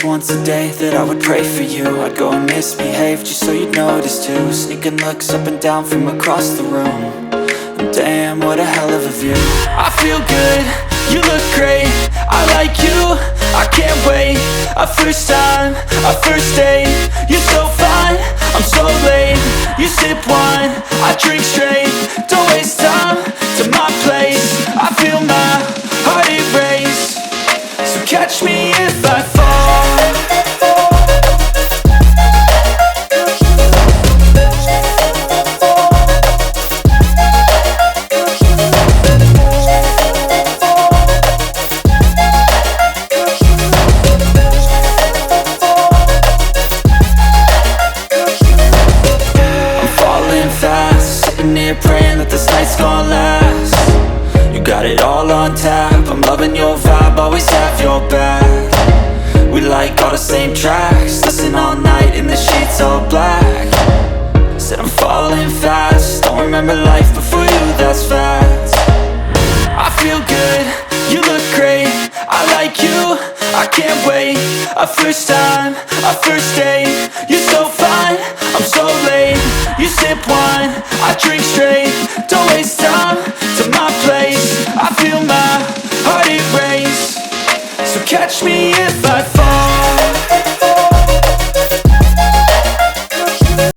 once a day that I would pray for you. I'd go and misbehave just so you'd notice too. Sneaking looks up and down from across the room. And damn, what a hell of a view. I feel good, you look great, I like you, I can't wait. A first time, a first date, you're so fine, I'm so late. You sip wine, I drink straight. Don't waste time to my place. I feel my heart erase. So catch me if I fall. Praying that this night's gonna last. You got it all on tap, I'm loving your vibe, always have your back. We like all the same tracks, listen all night in the sheets all black. Said I'm falling fast, don't remember life before you, that's fact. I feel good, you look great, I like you, I can't wait. A first time, a first date, you're so fine, I'm so late. You sip wine, I drink straight. Don't waste time to my place. I feel my heart erase. So catch me if I fall.